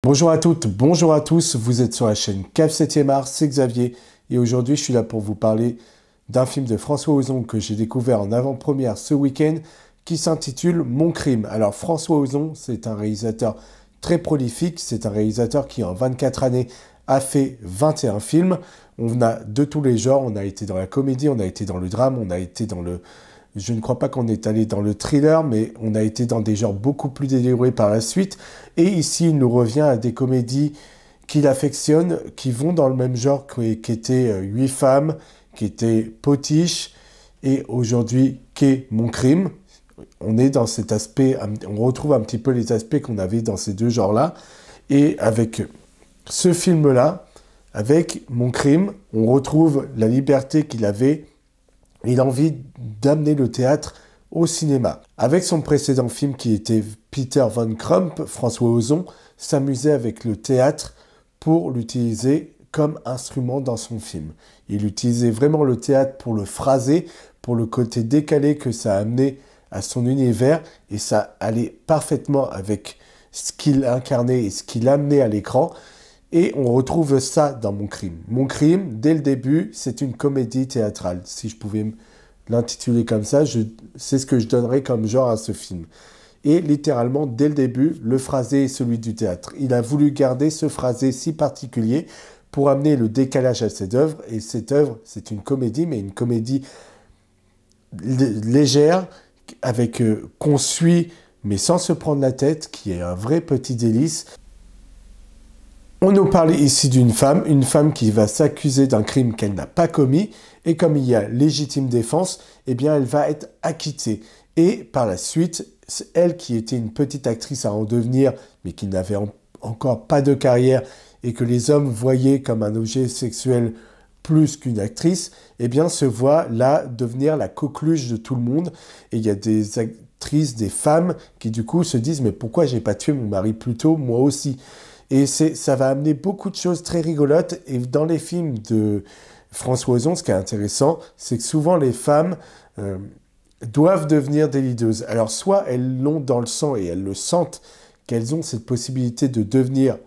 Bonjour à toutes, bonjour à tous, vous êtes sur la chaîne CAF 7e art, c'est Xavier et aujourd'hui je suis là pour vous parler d'un film de François Ozon que j'ai découvert en avant-première ce week-end qui s'intitule Mon crime. Alors François Ozon, c'est un réalisateur très prolifique, c'est un réalisateur qui en 24 années a fait 21 films. On a de tous les genres, on a été dans la comédie, on a été dans le drame, on a été dans le... Je ne crois pas qu'on est allé dans le thriller, mais on a été dans des genres beaucoup plus délirés par la suite. Et ici, il nous revient à des comédies qu'il affectionne, qui vont dans le même genre qu'étaient 8 femmes, qui étaient Potiche, et aujourd'hui, qu'est Mon crime. On est dans cet aspect, on retrouve un petit peu les aspects qu'on avait dans ces deux genres-là. Et avec ce film-là, avec Mon crime, on retrouve la liberté qu'il avait et l'envie d'amener le théâtre au cinéma. Avec son précédent film qui était Peter Van Crump, François Ozon s'amusait avec le théâtre pour l'utiliser comme instrument dans son film. Il utilisait vraiment le théâtre pour le phraser, pour le côté décalé que ça a amené à son univers, et ça allait parfaitement avec ce qu'il incarnait et ce qu'il amenait à l'écran. Et on retrouve ça dans Mon crime. Mon crime, dès le début, c'est une comédie théâtrale. Si je pouvais l'intituler comme ça, c'est ce que je donnerais comme genre à ce film. Et littéralement, dès le début, le phrasé est celui du théâtre. Il a voulu garder ce phrasé si particulier pour amener le décalage à cette œuvre. Et cette œuvre, c'est une comédie, mais une comédie légère, avec qu'on suit, mais sans se prendre la tête, qui est un vrai petit délice. On nous parle ici d'une femme qui va s'accuser d'un crime qu'elle n'a pas commis, et comme il y a légitime défense, eh bien elle va être acquittée. Et par la suite, elle qui était une petite actrice à en devenir, mais qui n'avait encore pas de carrière, et que les hommes voyaient comme un objet sexuel plus qu'une actrice, eh bien se voit là devenir la coqueluche de tout le monde. Et il y a des actrices, des femmes, qui du coup se disent « Mais pourquoi j'ai pas tué mon mari plus tôt, moi aussi ?» Et ça va amener beaucoup de choses très rigolotes. Et dans les films de François Ozon, ce qui est intéressant, c'est que souvent les femmes doivent devenir des leaders. Alors soit elles l'ont dans le sang et elles le sentent, qu'elles ont cette possibilité de devenir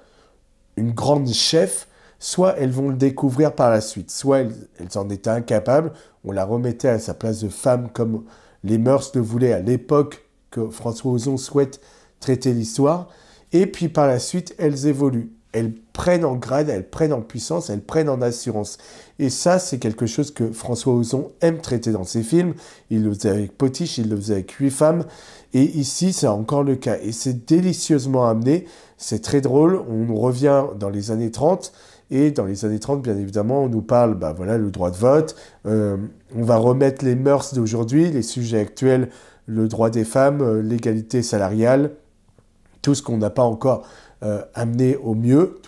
une grande chef, soit elles vont le découvrir par la suite. Soit elles en étaient incapables, on la remettait à sa place de femme comme les mœurs le voulaient à l'époque que François Ozon souhaite traiter l'histoire. Et puis par la suite, elles évoluent. Elles prennent en grade, elles prennent en puissance, elles prennent en assurance. Et ça, c'est quelque chose que François Ozon aime traiter dans ses films. Il le faisait avec Potiche, il le faisait avec 8 femmes. Et ici, c'est encore le cas. Et c'est délicieusement amené. C'est très drôle. On revient dans les années 30. Et dans les années 30, bien évidemment, on nous parle, voilà, le droit de vote. On va remettre les mœurs d'aujourd'hui, les sujets actuels, le droit des femmes, l'égalité salariale. Tout ce qu'on n'a pas encore amené au mieux,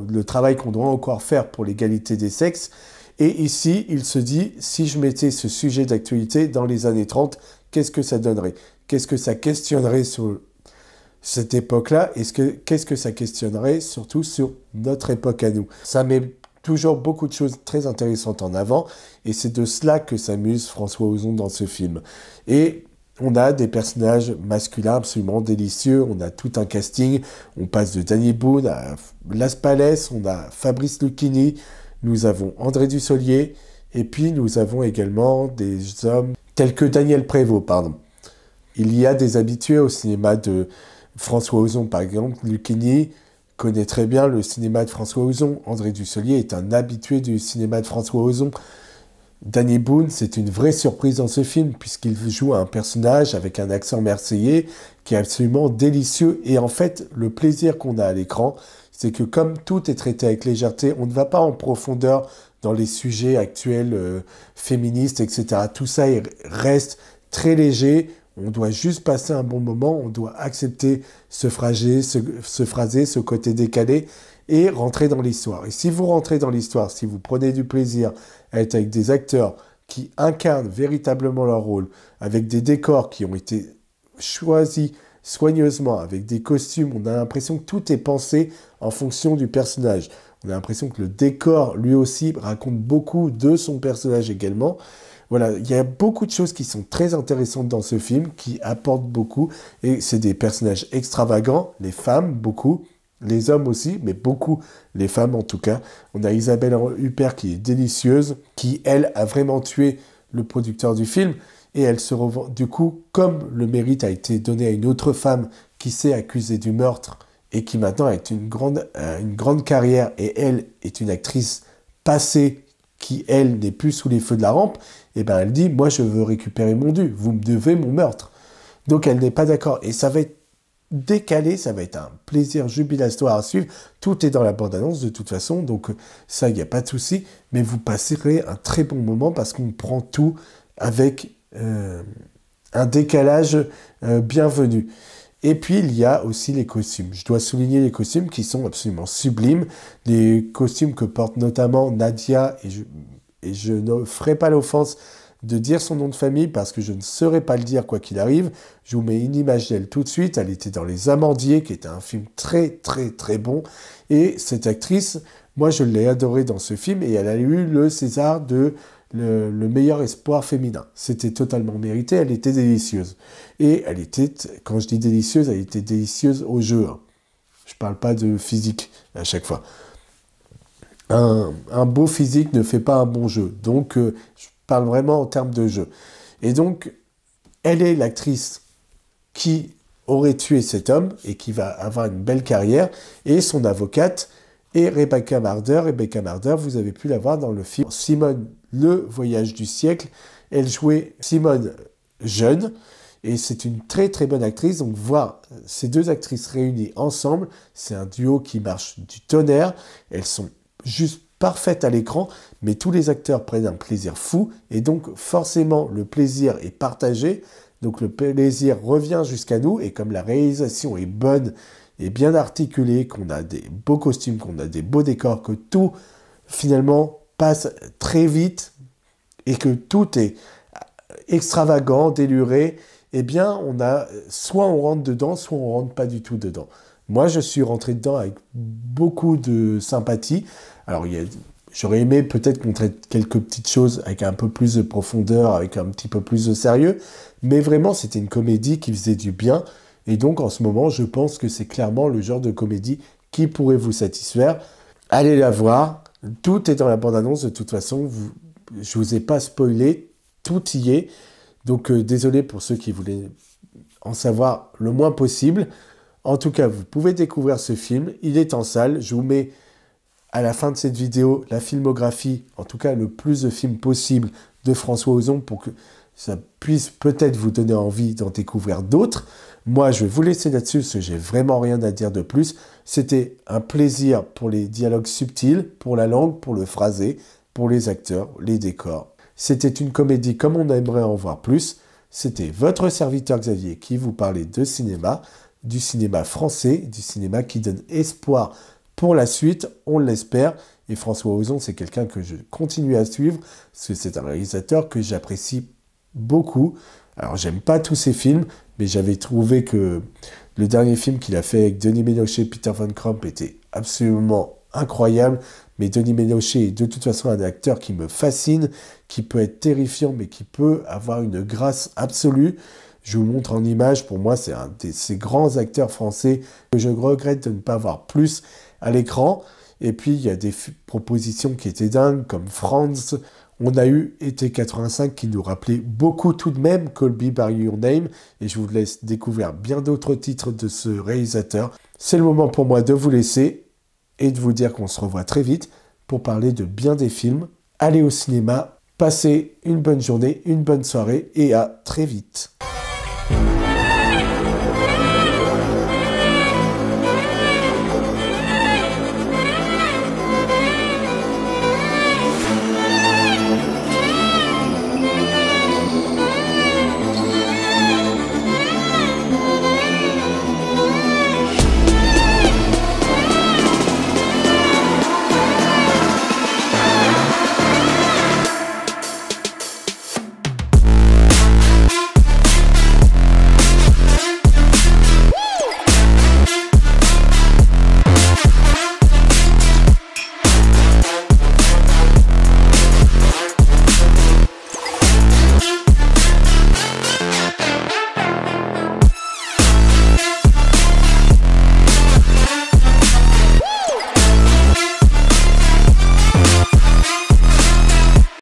le travail qu'on doit encore faire pour l'égalité des sexes. Et ici, il se dit, si je mettais ce sujet d'actualité dans les années 30, qu'est-ce que ça donnerait? Qu'est-ce que ça questionnerait sur cette époque-là? Qu'est-ce que ça questionnerait surtout sur notre époque à nous? Ça met toujours beaucoup de choses très intéressantes en avant, et c'est de cela que s'amuse François Ozon dans ce film. Et on a des personnages masculins absolument délicieux, on a tout un casting, on passe de Danny Boone à Las Palais, on a Fabrice Lucchini, nous avons André Dussolier, et puis nous avons également des hommes tels que Daniel Prévost, pardon. Il y a des habitués au cinéma de François Ozon, par exemple. Lucchini connaît très bien le cinéma de François Ozon, André Dussolier est un habitué du cinéma de François Ozon. Danny Boone, c'est une vraie surprise dans ce film, puisqu'il joue un personnage avec un accent marseillais qui est absolument délicieux. Et en fait, le plaisir qu'on a à l'écran, c'est que comme tout est traité avec légèreté, on ne va pas en profondeur dans les sujets actuels féministes, etc. Tout ça reste très léger. On doit juste passer un bon moment, on doit accepter ce phrasé, ce côté décalé, et rentrer dans l'histoire. Et si vous rentrez dans l'histoire, si vous prenez du plaisir à être avec des acteurs qui incarnent véritablement leur rôle, avec des décors qui ont été choisis soigneusement, avec des costumes, on a l'impression que tout est pensé en fonction du personnage. On a l'impression que le décor, lui aussi, raconte beaucoup de son personnage également. Voilà, il y a beaucoup de choses qui sont très intéressantes dans ce film, qui apportent beaucoup, et c'est des personnages extravagants, les femmes, beaucoup, les hommes aussi, mais beaucoup les femmes en tout cas. On a Isabelle Huppert qui est délicieuse, qui elle a vraiment tué le producteur du film, et elle se revend. Du coup, comme le mérite a été donné à une autre femme qui s'est accusée du meurtre et qui maintenant a une grande carrière, et elle est une actrice passée qui, elle, n'est plus sous les feux de la rampe, et ben elle dit, moi je veux récupérer mon dû, vous me devez mon meurtre. Donc elle n'est pas d'accord, et ça va être décalé, ça va être un plaisir jubilatoire à suivre. Tout est dans la bande-annonce de toute façon, donc ça, il n'y a pas de souci, mais vous passerez un très bon moment parce qu'on prend tout avec un décalage bienvenu. Et puis, il y a aussi les costumes. Je dois souligner les costumes qui sont absolument sublimes. Les costumes que porte notamment Nadia, et je ne ferai pas l'offense de dire son nom de famille parce que je ne saurais pas le dire quoi qu'il arrive. Je vous mets une image d'elle tout de suite. Elle était dans Les Amandiers, qui était un film très, très, très bon. Et cette actrice, moi, je l'ai adorée dans ce film et elle a eu le César de le meilleur espoir féminin. C'était totalement mérité, elle était délicieuse. Et elle était, quand je dis délicieuse, elle était délicieuse au jeu. Hein. Je ne parle pas de physique à chaque fois. Un beau physique ne fait pas un bon jeu. Donc, je parle vraiment en termes de jeu. Et donc, elle est l'actrice qui aurait tué cet homme et qui va avoir une belle carrière. Et son avocate est Rebecca Marder. Rebecca Marder, vous avez pu la voir dans le film Simone, le voyage du siècle. Elle jouait Simone jeune. Et c'est une très très bonne actrice. Donc voir ces deux actrices réunies ensemble, c'est un duo qui marche du tonnerre. Elles sont juste parfaites à l'écran, mais tous les acteurs prennent un plaisir fou. Et donc forcément, le plaisir est partagé. Donc le plaisir revient jusqu'à nous. Et comme la réalisation est bonne et bien articulée, qu'on a des beaux costumes, qu'on a des beaux décors, que tout finalement passe très vite et que tout est extravagant, déluré, eh bien, soit on rentre dedans, soit on rentre pas du tout dedans. Moi, je suis rentré dedans avec beaucoup de sympathie. Alors, j'aurais aimé peut-être qu'on traite quelques petites choses avec un peu plus de profondeur, avec un petit peu plus de sérieux, mais vraiment, c'était une comédie qui faisait du bien. Et donc, en ce moment, je pense que c'est clairement le genre de comédie qui pourrait vous satisfaire. Allez la voir. Tout est dans la bande-annonce. De toute façon, je ne vous ai pas spoilé. Tout y est. Donc, désolé pour ceux qui voulaient en savoir le moins possible. En tout cas, vous pouvez découvrir ce film. Il est en salle. Je vous mets à la fin de cette vidéo la filmographie, en tout cas le plus de films possible de François Ozon pour que ça puisse peut-être vous donner envie d'en découvrir d'autres. Moi, je vais vous laisser là-dessus parce que j'ai vraiment rien à dire de plus. C'était un plaisir pour les dialogues subtils, pour la langue, pour le phrasé, pour les acteurs, les décors. C'était une comédie comme on aimerait en voir plus. C'était votre serviteur Xavier qui vous parlait de cinéma, du cinéma français, du cinéma qui donne espoir pour la suite, on l'espère. Et François Ozon, c'est quelqu'un que je continue à suivre parce que c'est un réalisateur que j'apprécie beaucoup. Alors, j'aime pas tous ses films, mais j'avais trouvé que le dernier film qu'il a fait avec Denis Ménochet et Peter Van Crump était absolument incroyable. Mais Denis Ménochet est de toute façon un acteur qui me fascine, qui peut être terrifiant, mais qui peut avoir une grâce absolue. Je vous montre en image, pour moi, c'est un de ces grands acteurs français que je regrette de ne pas voir plus à l'écran. Et puis, il y a des propositions qui étaient dingues, comme Franz. On a eu Été 85 qui nous rappelait beaucoup tout de même Call Me By Your Name. Et je vous laisse découvrir bien d'autres titres de ce réalisateur. C'est le moment pour moi de vous laisser et de vous dire qu'on se revoit très vite pour parler de bien des films. Allez au cinéma, passez une bonne journée, une bonne soirée et à très vite.